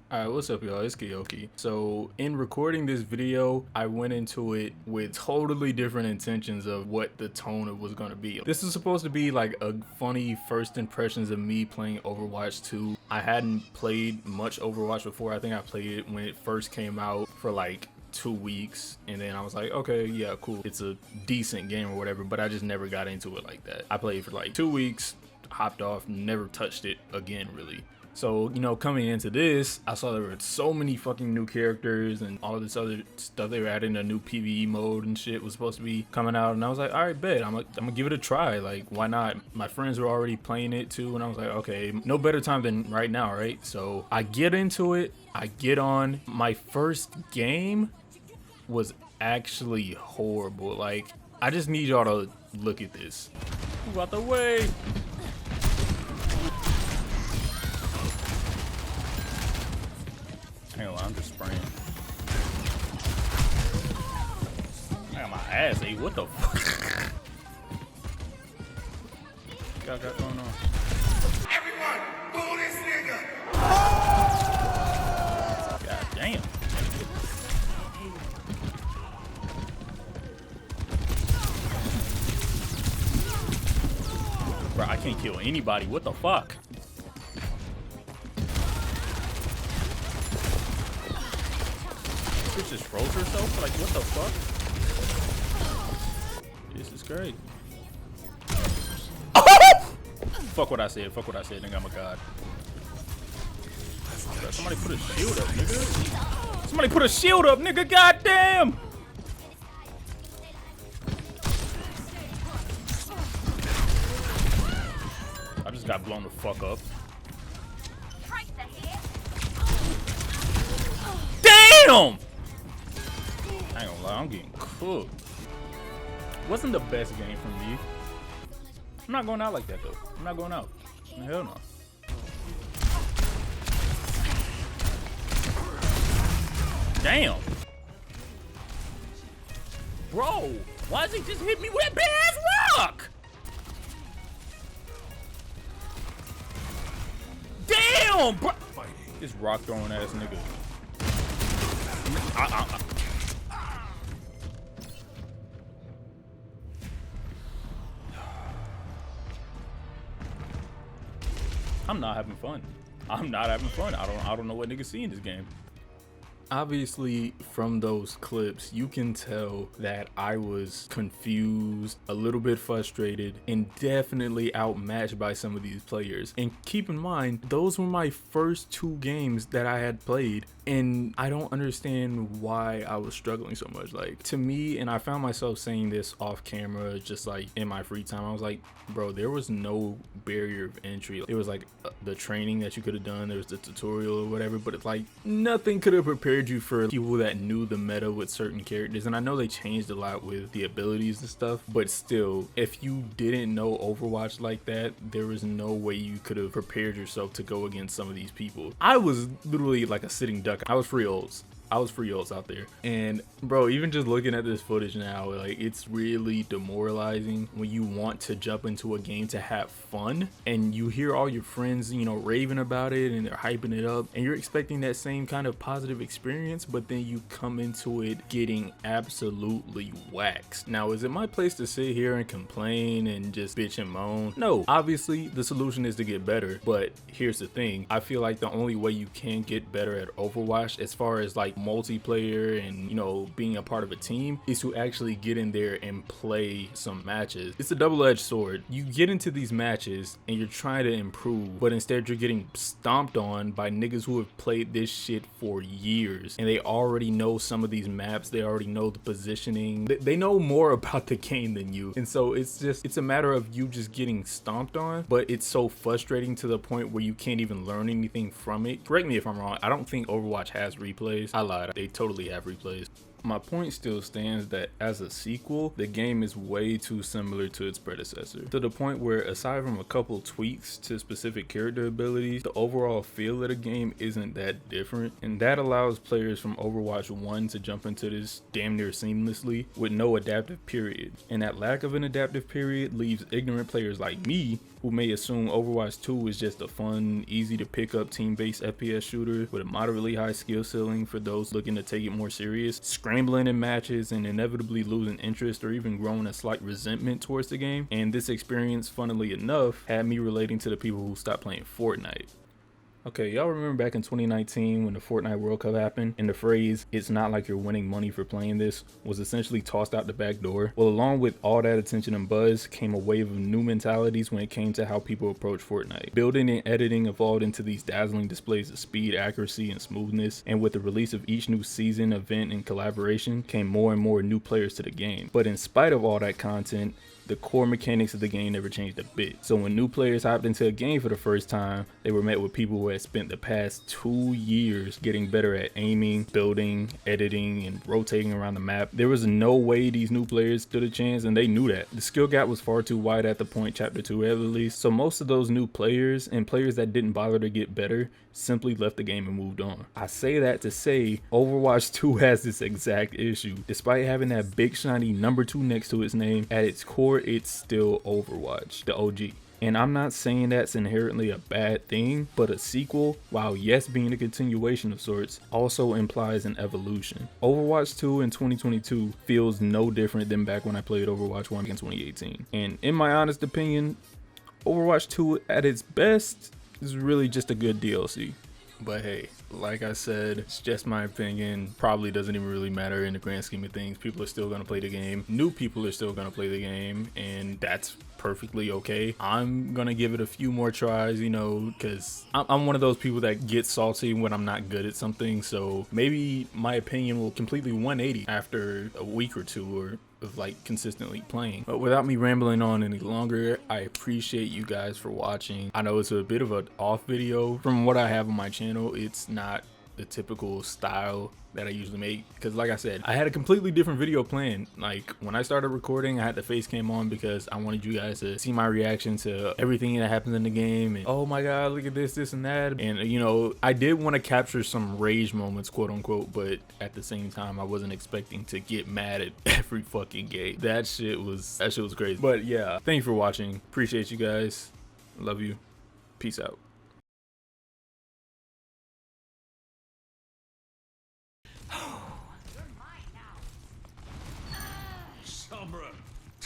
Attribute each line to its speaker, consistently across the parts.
Speaker 1: Alright, what's up y'all, it's Kiyoki. So in recording this video, I went into it with totally different intentions of what the tone was going to be. This is supposed to be like a funny first impressions of me playing Overwatch 2. I hadn't played much Overwatch before. I think I played it when it first came out for like 2 weeks, and then I was like, okay, yeah, cool, it's a decent game or whatever, but I just never got into it like that. I played for like 2 weeks, hopped off, never touched it again really. So, you know, coming into this, I saw there were so many fucking new characters and all this other stuff. They were adding a new PvE mode and shit was supposed to be coming out. And I was like, all right, bet. I'm gonna give it a try. Like, why not? My friends were already playing it too. And I was like, okay, no better time than right now, right? So I get into it. I get on. My first game was actually horrible. Like, I just need y'all to look at this. Move out the way. Hang on, I'm just spraying. I got my ass ate. What the fuck? Y'all got going on?
Speaker 2: Everyone, boo this nigga!
Speaker 1: God damn. Bro, I can't kill anybody. What the fuck? Bitch just froze herself? Like, what the fuck? This is great. Fuck what I said. Fuck what I said, nigga. I'm a god. Bro, somebody put a shield up, nigga. Somebody put a shield up, nigga. Goddamn. I just got blown the fuck up. Damn! I ain't gonna lie, I'm getting cooked. Wasn't the best game for me. I'm not going out like that though. I'm not going out. Hell no. Damn. Bro, why does he just hit me with that big ass rock? Damn, bro. This rock throwing ass nigga. I'm not having fun. I'm not having fun. I don't know what niggas see in this game. Obviously, from those clips, you can tell that I was confused, a little bit frustrated, and definitely outmatched by some of these players. And keep in mind, those were my first 2 games that I had played, and I don't understand why I was struggling so much. Like, to me, and I found myself saying this off camera, just like in my free time, I was like, bro, there was no barrier of entry. It was like the training that you could have done, there was the tutorial or whatever, but it's like nothing could have prepared you for people that knew the meta with certain characters. And I know they changed a lot with the abilities and stuff, but still, if you didn't know Overwatch like that, there was no way you could have prepared yourself to go against some of these people. I was literally like a sitting duck. I was free ults out there. And bro, even just looking at this footage now, like, it's really demoralizing when you want to jump into a game to have fun and you hear all your friends, you know, raving about it and they're hyping it up and you're expecting that same kind of positive experience, but then you come into it getting absolutely waxed. Now, is it my place to sit here and complain and just bitch and moan? No, obviously the solution is to get better, but here's the thing. I feel like the only way you can get better at Overwatch, as far as like multiplayer and, you know, being a part of a team, is to actually get in there and play some matches. It's a double-edged sword. You get into these matches and you're trying to improve, but instead you're getting stomped on by niggas who have played this shit for years and they already know some of these maps. They already know the positioning. They know more about the game than you, and so it's a matter of you just getting stomped on. But it's so frustrating to the point where you can't even learn anything from it. Correct me if I'm wrong, I don't think Overwatch has replays. I lied, they totally have replays. My point still stands that as a sequel, the game is way too similar to its predecessor, to the point where, aside from a couple tweaks to specific character abilities, the overall feel of the game isn't that different, and that allows players from Overwatch 1 to jump into this damn near seamlessly with no adaptive period. And that lack of an adaptive period leaves ignorant players like me, who who may assume Overwatch 2 is just a fun, easy to pick up team-based FPS shooter with a moderately high skill ceiling for those looking to take it more serious, scrambling in matches and inevitably losing interest or even growing a slight resentment towards the game. And this experience, funnily enough, had me relating to the people who stopped playing Fortnite. Okay, y'all remember back in 2019 when the Fortnite World Cup happened and the phrase, "it's not like you're winning money for playing this," was essentially tossed out the back door? Well, along with all that attention and buzz came a wave of new mentalities when it came to how people approach Fortnite. Building and editing evolved into these dazzling displays of speed, accuracy, and smoothness, and with the release of each new season, event, and collaboration came more and more new players to the game. But in spite of all that content, the core mechanics of the game never changed a bit. So when new players hopped into a game for the first time, they were met with people who had spent the past 2 years getting better at aiming, building, editing, and rotating around the map. There was no way these new players stood a chance, and they knew that. The skill gap was far too wide at the point Chapter 2 had released, so most of those new players and players that didn't bother to get better simply left the game and moved on. I say that to say Overwatch 2 has this exact issue. Despite having that big shiny number 2 next to its name, at its core it's still Overwatch, the OG. And I'm not saying that's inherently a bad thing, but a sequel, while yes being a continuation of sorts, also implies an evolution. Overwatch 2 in 2022 feels no different than back when I played Overwatch 1 in 2018. And in my honest opinion, Overwatch 2 at its best is really just a good DLC. But hey, like I said, it's just my opinion. Probably doesn't even really matter in the grand scheme of things. People are still going to play the game. New people are still going to play the game, and that's perfectly okay. I'm going to give it a few more tries, you know, because I'm one of those people that get salty when I'm not good at something. So maybe my opinion will completely 180 after a week or two or of like consistently playing. But without me rambling on any longer, I appreciate you guys for watching. I know it's a bit of an off video from what I have on my channel. It's not the typical style that I usually make, because like I said, I had a completely different video planned. Like when I started recording, I had the face cam on because I wanted you guys to see my reaction to everything that happens in the game, and oh my god, look at this and that. And you know, I did want to capture some rage moments, quote unquote, but at the same time I wasn't expecting to get mad at every fucking game. That shit was crazy. But yeah, thank you for watching. Appreciate you guys. Love you. Peace out.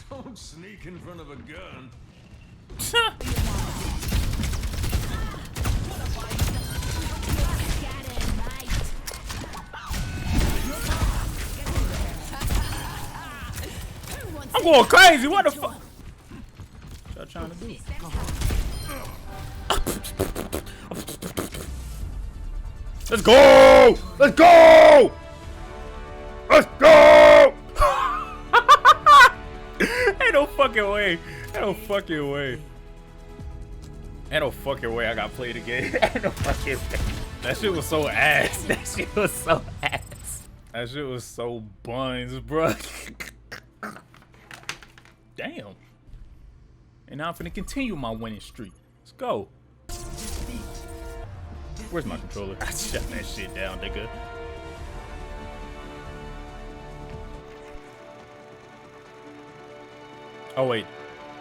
Speaker 3: Don't sneak in front of a gun.
Speaker 1: I'm going crazy. What the fuck? What y'all trying to do? Let's go! Let's go! Let's go! Ain't no fucking way. Ain't no fucking way. Ain't no fucking way I got played again. Ain't no fucking way. That shit was so ass. That shit was so ass. That shit was so buns, bro. Damn. And now I'm finna continue my winning streak. Let's go. Where's my controller? I shut that shit down, nigga. Oh wait,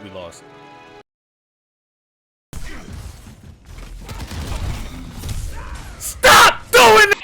Speaker 1: we lost. Stop doing it!